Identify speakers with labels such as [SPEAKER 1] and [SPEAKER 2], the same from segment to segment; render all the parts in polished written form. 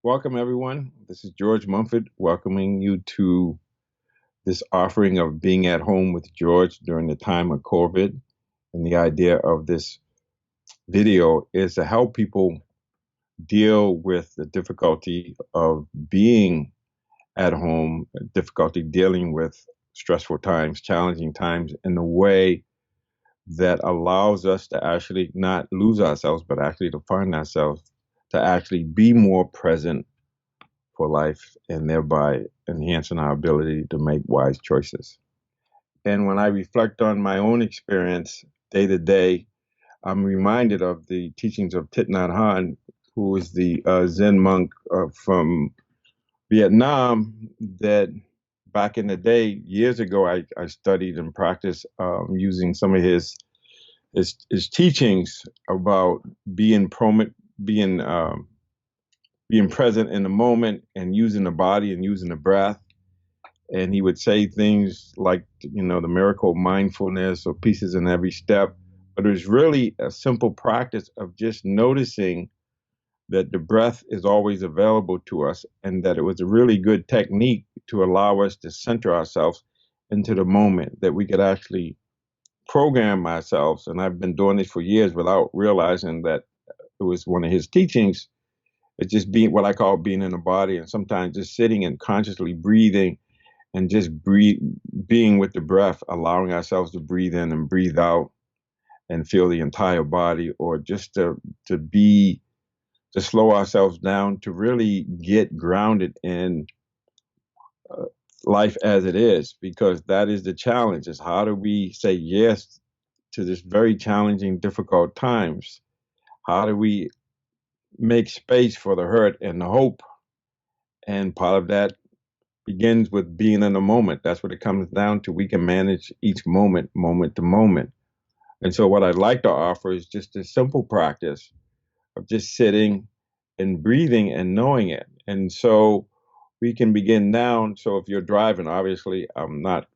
[SPEAKER 1] Welcome, everyone. This is George Mumford welcoming you to this offering of being at home with George during the time of COVID. And the idea of this video is to help people deal with the difficulty of being at home, difficulty dealing with stressful times, challenging times in a way that allows us to actually not lose ourselves, but actually to find ourselves, to actually be more present for life and thereby enhancing our ability to make wise choices. And when I reflect on my own experience day to day, I'm reminded of the teachings of Thich Nhat Hanh, who was the Zen monk from Vietnam that back in the day, years ago, I studied and practiced using some of his teachings about being being present in the moment and using the body and using the breath. And he would say things like, the miracle of mindfulness or pieces in every step. But it was really a simple practice of just noticing that the breath is always available to us and that it was a really good technique to allow us to center ourselves into the moment, that we could actually program ourselves. And I've been doing this for years without realizing that it was one of his teachings. It's just being what I call being in the body, and sometimes just sitting and consciously breathing and just being with the breath, allowing ourselves to breathe in and breathe out and feel the entire body, or just to slow ourselves down to really get grounded in life as it is, because that is the challenge: is how do we say yes to this very challenging, difficult times? How do we make space for the hurt and the hope? And part of that begins with being in the moment. That's what it comes down to. We can manage each moment, moment to moment. And so what I'd like to offer is just a simple practice of just sitting and breathing and knowing it. And so we can begin now. So if you're driving, obviously I'm not,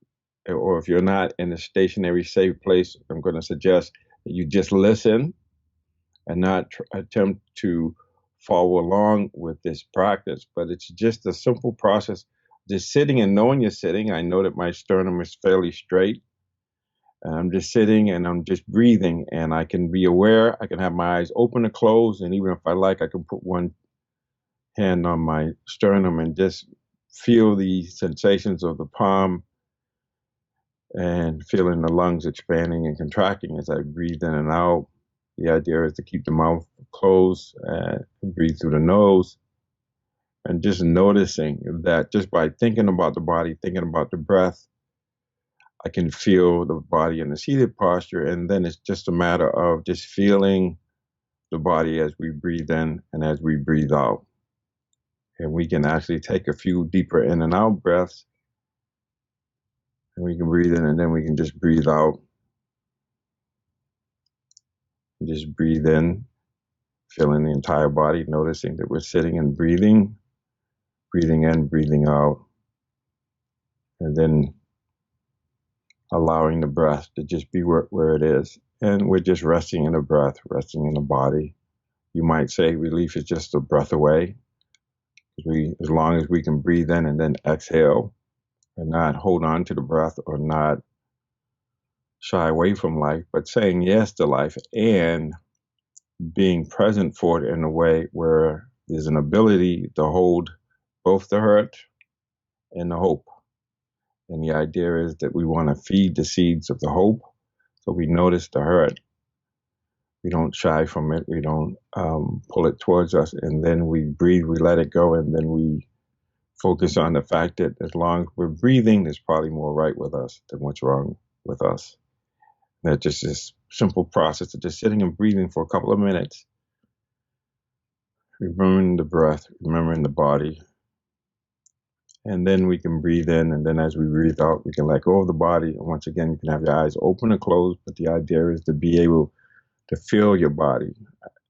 [SPEAKER 1] or if you're not in a stationary, safe place, I'm going to suggest that you just listen and not attempt to follow along with this practice. But it's just a simple process, just sitting and knowing you're sitting. I know that my sternum is fairly straight. And I'm just sitting and I'm just breathing, and I can be aware. I can have my eyes open or closed. And even if I like, I can put one hand on my sternum and just feel the sensations of the palm and feeling the lungs expanding and contracting as I breathe in and out. The idea is to keep the mouth closed and breathe through the nose, and just noticing that just by thinking about the body, thinking about the breath, I can feel the body in the seated posture. And then it's just a matter of just feeling the body as we breathe in and as we breathe out. And we can actually take a few deeper in and out breaths, and we can breathe in and then we can just breathe out. And just breathe in, feeling the entire body, noticing that we're sitting and breathing, breathing in, breathing out, and then allowing the breath to just be where it is. And we're just resting in the breath, resting in the body. You might say relief is just a breath away. As long as we can breathe in and then exhale and not hold on to the breath or not shy away from life, but saying yes to life and being present for it in a way where there's an ability to hold both the hurt and the hope. And the idea is that we want to feed the seeds of the hope. So we notice the hurt. We don't shy from it. We don't pull it towards us. And then we breathe, we let it go. And then we focus on the fact that as long as we're breathing, there's probably more right with us than what's wrong with us. And that's just this simple process of just sitting and breathing for a couple of minutes, remembering the breath, remembering the body. And then we can breathe in, and then as we breathe out, we can let go of the body. And once again, you can have your eyes open or closed, but the idea is to be able to feel your body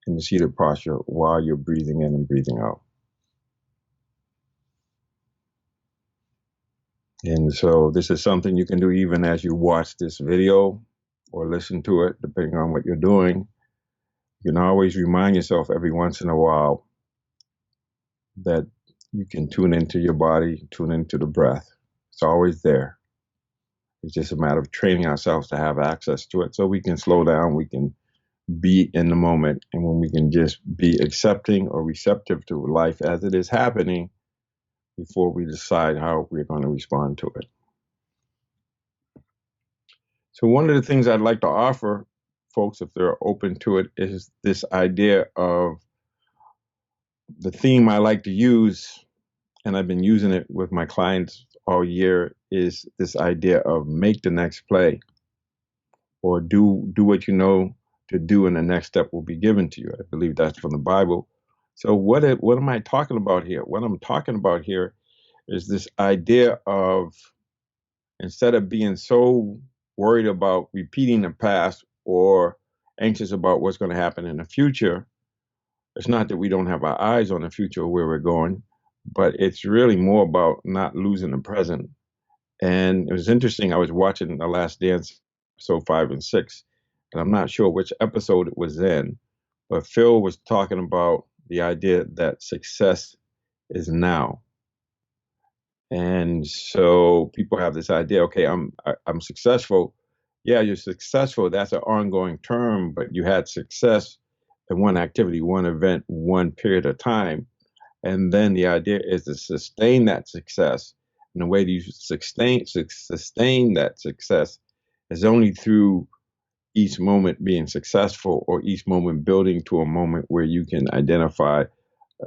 [SPEAKER 1] in the seated posture while you're breathing in and breathing out. And so this is something you can do even as you watch this video or listen to it, depending on what you're doing. You can always remind yourself every once in a while that you can tune into your body, tune into the breath. It's always there. It's just a matter of training ourselves to have access to it so we can slow down, we can be in the moment, and when we can just be accepting or receptive to life as it is happening before we decide how we're going to respond to it. So one of the things I'd like to offer folks, if they're open to it, is this idea of the theme I like to use, and I've been using it with my clients all year, is this idea of make the next play, or do what you know to do, and the next step will be given to you. I believe that's from the Bible. So what am I talking about here? What I'm talking about here is this idea of, instead of being so worried about repeating the past or anxious about what's going to happen in the future, it's not that we don't have our eyes on the future or where we're going, but it's really more about not losing the present. And it was interesting. I was watching The Last Dance, episode 5 and 6, and I'm not sure which episode it was in, but Phil was talking about the idea that success is now. And so people have this idea, okay, I'm successful. Yeah, you're successful. That's an ongoing term, but you had success in one activity, one event, one period of time. And then the idea is to sustain that success. And the way that you sustain that success is only through each moment being successful, or each moment building to a moment where you can identify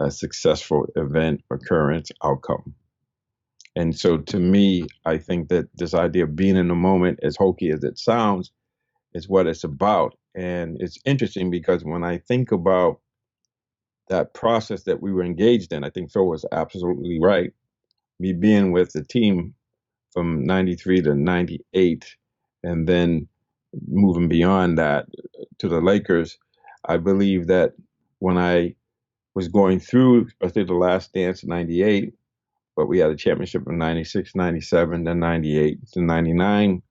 [SPEAKER 1] a successful event, occurrence, outcome. And so to me, I think that this idea of being in the moment, as hokey as it sounds, is what it's about. And it's interesting because when I think about that process that we were engaged in, I think Phil was absolutely right. Me being with the team from 93 to 98, and then moving beyond that to the Lakers, I believe that when I was going through, especially The Last Dance in 98, but we had a championship in 96, 97, then 98 to 99.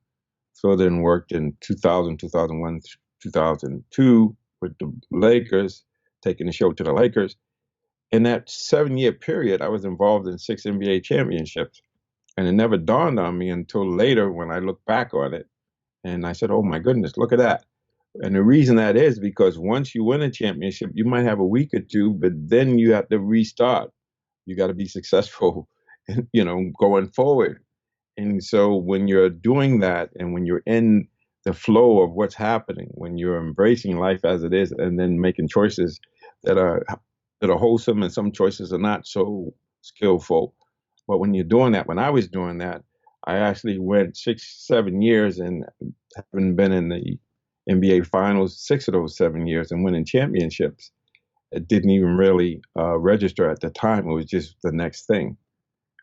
[SPEAKER 1] So then worked in 2000, 2001, 2002 with the Lakers, taking the show to the Lakers. In that 7-year period, I was involved in 6 NBA championships. And it never dawned on me until later when I look back on it. And I said, oh my goodness, look at that. And the reason that is because once you win a championship, you might have a week or two, but then you have to restart. You got to be successful, going forward. And so when you're doing that, and when you're in the flow of what's happening, when you're embracing life as it is, and then making choices that are wholesome, and some choices are not so skillful. But when you're doing that, when I was doing that, I actually went 6, 7 years, and having been in the NBA finals 6 of those 7 years and winning championships. It didn't even really register at the time. It was just the next thing.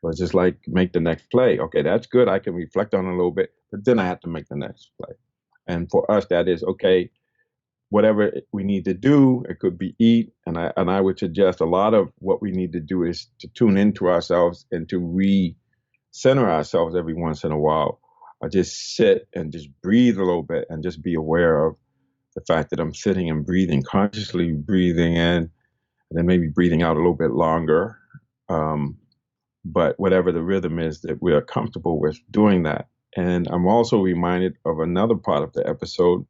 [SPEAKER 1] It was just like, make the next play. Okay, that's good. I can reflect on it a little bit, but then I have to make the next play. And for us, that is, okay, whatever we need to do, it could be eat. And I would suggest a lot of what we need to do is to tune into ourselves and to re-center ourselves every once in a while. I just sit and just breathe a little bit and just be aware of the fact that I'm sitting and breathing, consciously breathing in, and then maybe breathing out a little bit longer. But whatever the rhythm is that we are comfortable with doing that. And I'm also reminded of another part of the episode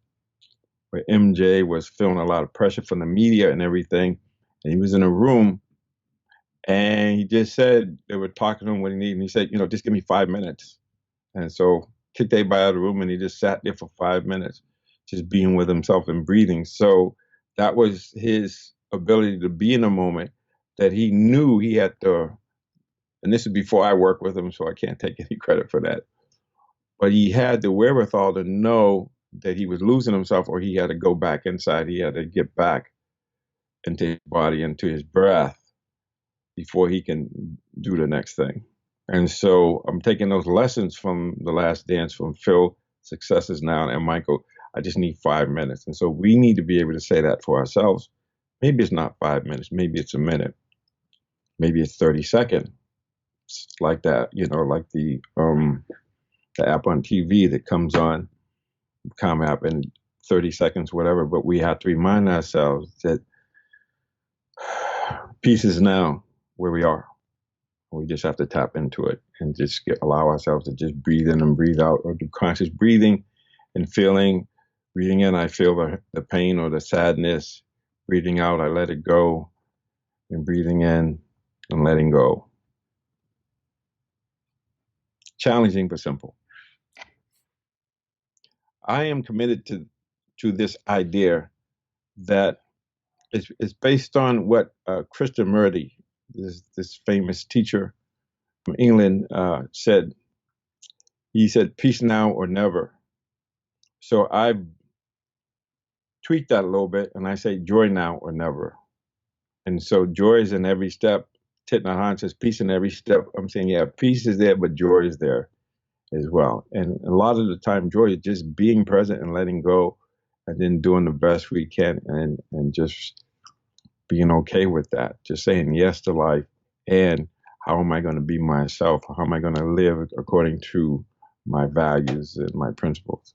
[SPEAKER 1] where MJ was feeling a lot of pressure from the media and everything. And he was in a room, and he just said, they were talking to him what he needed. And he said, just give me 5 minutes. And so kicked everybody out of the room, and he just sat there for 5 minutes, just being with himself and breathing. So that was his ability to be in a moment that he knew he had to. And this is before I worked with him, so I can't take any credit for that. But he had the wherewithal to know that he was losing himself, or he had to go back inside. He had to get back into his body, into his breath, before he can do the next thing. And so I'm taking those lessons from The Last Dance, from Phil, Successes Now, and Michael. I just need 5 minutes. And so we need to be able to say that for ourselves. Maybe it's not 5 minutes. Maybe it's a minute. Maybe it's 30 seconds. Like that, like the app on TV that comes on, Calm app, in 30 seconds, whatever. But we have to remind ourselves that peace is now. where we are. We just have to tap into it and just allow ourselves to just breathe in and breathe out, or do conscious breathing and feeling. Breathing in, I feel the pain or the sadness. Breathing out, I let it go. And breathing in and letting go. Challenging but simple. I am committed to this idea that it's based on what Krishnamurti, this famous teacher from England, said. He said, "Peace now or never." So I tweak that a little bit, and I say, "Joy now or never." And so joy is in every step. Thich Nhat Hanh says, "Peace in every step." I'm saying, yeah, peace is there, but joy is there as well. And a lot of the time, joy is just being present and letting go, and then doing the best we can, and just being okay with that. Just saying yes to life, and how am I going to be myself? How am I going to live according to my values and my principles?